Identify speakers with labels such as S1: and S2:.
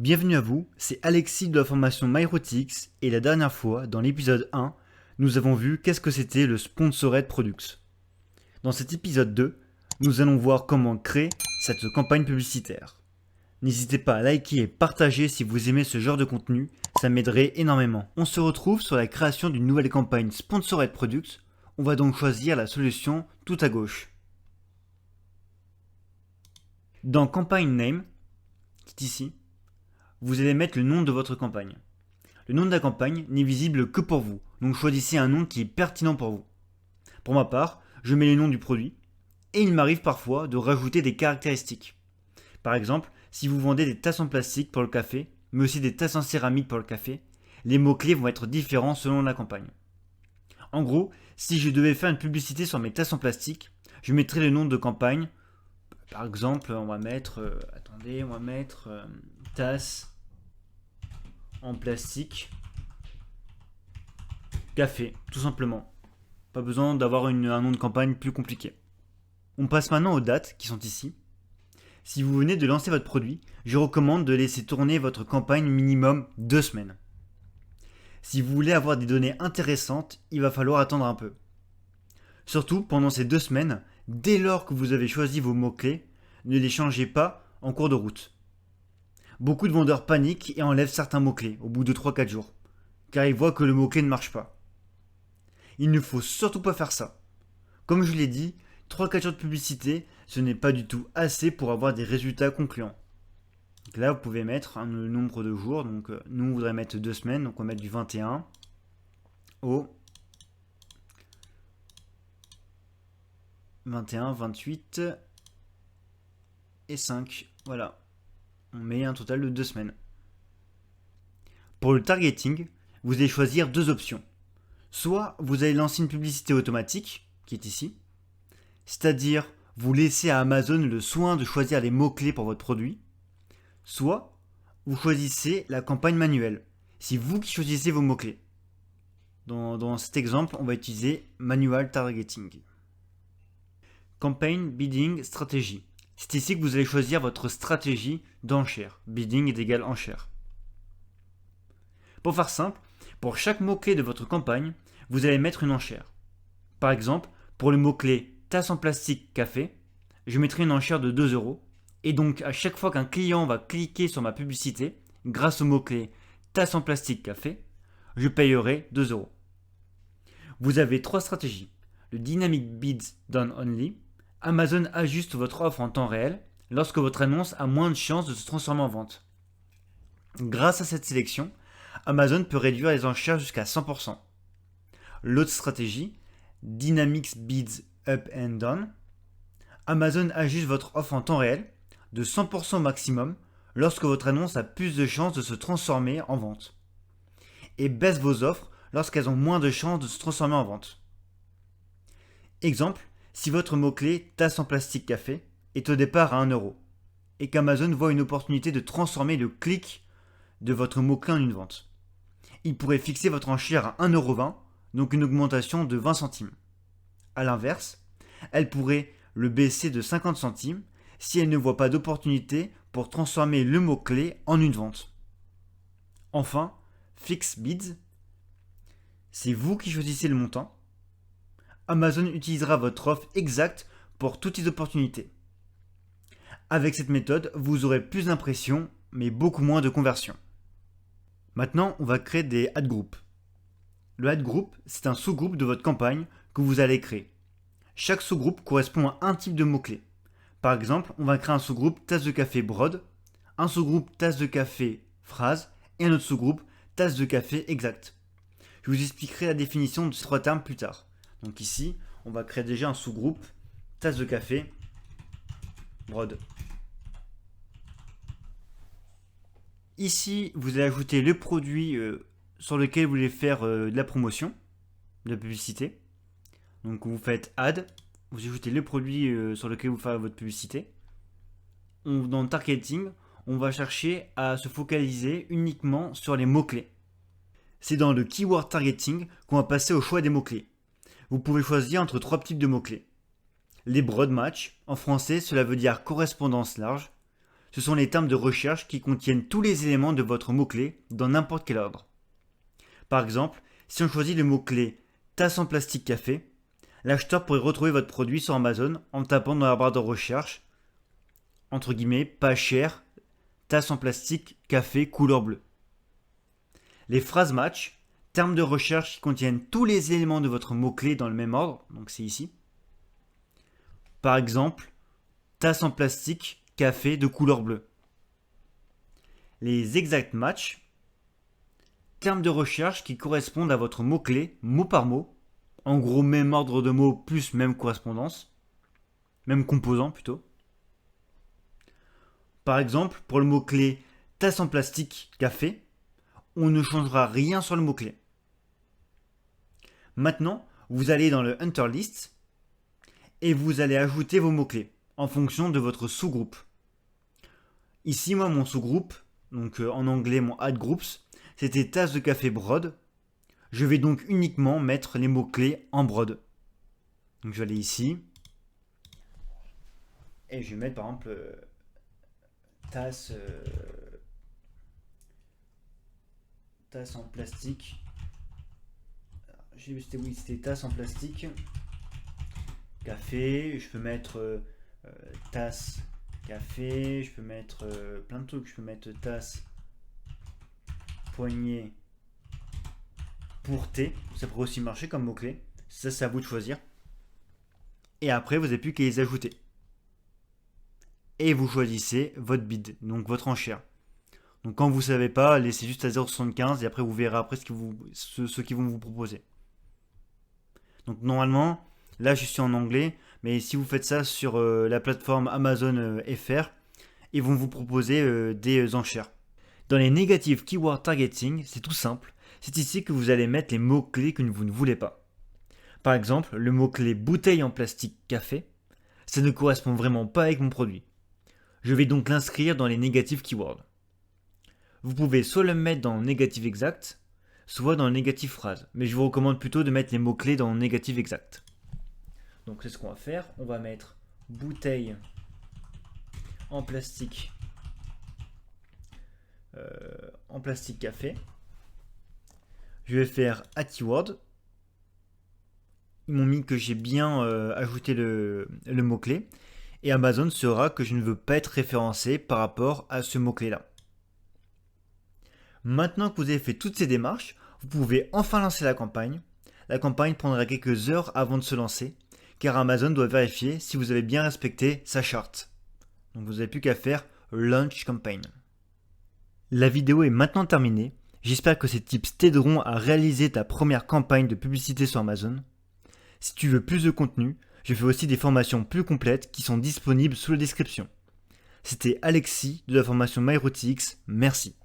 S1: Bienvenue à vous, c'est Alexis de la formation MyRotiX et la dernière fois, dans l'épisode 1, nous avons vu qu'est-ce que c'était le Sponsored Products. Dans cet épisode 2, nous allons voir comment créer cette campagne publicitaire. N'hésitez pas à liker et partager si vous aimez ce genre de contenu, ça m'aiderait énormément. On se retrouve sur la création d'une nouvelle campagne Sponsored Products, on va donc choisir la solution tout à gauche. Dans Campaign Name, qui est ici, vous allez mettre le nom de votre campagne. Le nom de la campagne n'est visible que pour vous, donc choisissez un nom qui est pertinent pour vous. Pour ma part, je mets le nom du produit, et il m'arrive parfois de rajouter des caractéristiques. Par exemple, si vous vendez des tasses en plastique pour le café, mais aussi des tasses en céramique pour le café, les mots-clés vont être différents selon la campagne. En gros, si je devais faire une publicité sur mes tasses en plastique, je mettrais le nom de campagne. Par exemple, on va mettre, tasse en plastique café, tout simplement. Pas besoin d'avoir un nom de campagne plus compliqué. On passe maintenant aux dates qui sont ici. Si vous venez de lancer votre produit, je recommande de laisser tourner votre campagne minimum 2 semaines. Si vous voulez avoir des données intéressantes, il va falloir attendre un peu. Surtout pendant ces 2 semaines, dès lors que vous avez choisi vos mots-clés, ne les changez pas en cours de route. Beaucoup de vendeurs paniquent et enlèvent certains mots-clés au bout de 3-4 jours, car ils voient que le mot-clé ne marche pas. Il ne faut surtout pas faire ça. Comme je l'ai dit, 3-4 jours de publicité, ce n'est pas du tout assez pour avoir des résultats concluants. Donc là, vous pouvez mettre le nombre de jours, donc nous on voudrait mettre 2 semaines, donc on va mettre du 21 au 21, 28 et 5, voilà. On met un total de 2 semaines. Pour le targeting, vous allez choisir 2 options. Soit vous allez lancer une publicité automatique, qui est ici, c'est-à-dire vous laissez à Amazon le soin de choisir les mots-clés pour votre produit, soit vous choisissez la campagne manuelle, c'est vous qui choisissez vos mots-clés. Dans cet exemple, on va utiliser Manual Targeting. Campaign Bidding Strategy. C'est ici que vous allez choisir votre stratégie d'enchère. Bidding est égal enchère. Pour faire simple, pour chaque mot-clé de votre campagne, vous allez mettre une enchère. Par exemple, pour le mot-clé tasse en plastique café, je mettrai une enchère de 2 €. Et donc, à chaque fois qu'un client va cliquer sur ma publicité, grâce au mot-clé tasse en plastique café, je payerai 2 €. Vous avez 3 stratégies. Le Dynamic Bids Done Only. Amazon ajuste votre offre en temps réel lorsque votre annonce a moins de chances de se transformer en vente. Grâce à cette sélection, Amazon peut réduire les enchères jusqu'à 100%. L'autre stratégie, Dynamic Bids Up and Down. Amazon ajuste votre offre en temps réel de 100% au maximum lorsque votre annonce a plus de chances de se transformer en vente. Et baisse vos offres lorsqu'elles ont moins de chances de se transformer en vente. Exemple, si votre mot-clé tasse en plastique café est au départ à 1 € et qu'Amazon voit une opportunité de transformer le clic de votre mot-clé en une vente, il pourrait fixer votre enchère à 1,20 €, donc une augmentation de 20 centimes. A l'inverse, elle pourrait le baisser de 50 centimes si elle ne voit pas d'opportunité pour transformer le mot-clé en une vente. Enfin, Fix Bids, c'est vous qui choisissez le montant. Amazon utilisera votre offre exacte pour toutes les opportunités. Avec cette méthode, vous aurez plus d'impressions, mais beaucoup moins de conversions. Maintenant, on va créer des ad groups. Le ad group, c'est un sous-groupe de votre campagne que vous allez créer. Chaque sous-groupe correspond à un type de mot-clé. Par exemple, on va créer un sous-groupe tasse de café broad, un sous-groupe tasse de café phrase et un autre sous-groupe tasse de café exact. Je vous expliquerai la définition de ces 3 termes plus tard. Donc ici, on va créer déjà un sous-groupe tasse de café broad. Ici, vous allez ajouter le produit sur lequel vous voulez faire de la promotion, de la publicité. Donc vous faites add, vous ajoutez le produit sur lequel vous faites votre publicité. Dans le targeting, on va chercher à se focaliser uniquement sur les mots-clés. C'est dans le keyword targeting qu'on va passer au choix des mots-clés. Vous pouvez choisir entre 3 types de mots-clés. Les broad match, en français cela veut dire correspondance large. ce sont les termes de recherche qui contiennent tous les éléments de votre mot-clé dans n'importe quel ordre. Par exemple, si on choisit le mot-clé tasse en plastique café, l'acheteur pourrait retrouver votre produit sur Amazon en tapant dans la barre de recherche, entre guillemets, pas cher, tasse en plastique café couleur bleue. Les phrases match, termes de recherche qui contiennent tous les éléments de votre mot-clé dans le même ordre, donc c'est ici. Par exemple, tasse en plastique café de couleur bleue. Les exact match, termes de recherche qui correspondent à votre mot-clé, mot par mot, en gros même ordre de mots plus même correspondance, même composant plutôt. Par exemple, pour le mot-clé tasse en plastique café, on ne changera rien sur le mot-clé. Maintenant, vous allez dans le Hunter List et vous allez ajouter vos mots-clés en fonction de votre sous-groupe. Ici, moi, mon sous-groupe, donc en anglais mon add groups, c'était tasse de café broad. Je vais donc uniquement mettre les mots-clés en broad. Donc je vais aller ici et je vais mettre par exemple tasse en plastique. J'ai vu c'était tasse en plastique café. Je peux mettre tasse café. Je peux mettre plein de trucs. Je peux mettre tasse poignée pour thé. Ça pourrait aussi marcher comme mot clé. Ça c'est à vous de choisir. Et après vous n'avez plus qu'à les ajouter. Et vous choisissez votre bid, donc votre enchère. Donc quand vous ne savez pas, laissez juste à 0,75 et après vous verrez après ce qu'ils vont vous proposer. Donc normalement, là je suis en anglais, mais si vous faites ça sur la plateforme Amazon FR, ils vont vous proposer des enchères. Dans les Negative Keyword Targeting, c'est tout simple. C'est ici que vous allez mettre les mots-clés que vous ne voulez pas. Par exemple, le mot-clé bouteille en plastique café, ça ne correspond vraiment pas avec mon produit. Je vais donc l'inscrire dans les Negative Keywords. Vous pouvez soit le mettre dans Negative Exact, soit dans Negative Phrase. Mais je vous recommande plutôt de mettre les mots-clés dans Negative Exact. Donc c'est ce qu'on va faire. On va mettre bouteille en plastique café. Je vais faire Add Keyword. Ils m'ont mis que j'ai bien ajouté le mot-clé. Et Amazon saura que je ne veux pas être référencé par rapport à ce mot-clé-là. Maintenant que vous avez fait toutes ces démarches, vous pouvez enfin lancer la campagne. La campagne prendra quelques heures avant de se lancer, car Amazon doit vérifier si vous avez bien respecté sa charte. Donc vous n'avez plus qu'à faire Launch Campaign. La vidéo est maintenant terminée. J'espère que ces tips t'aideront à réaliser ta première campagne de publicité sur Amazon. Si tu veux plus de contenu, je fais aussi des formations plus complètes qui sont disponibles sous la description. C'était Alexis de la formation MyRoutiX, merci.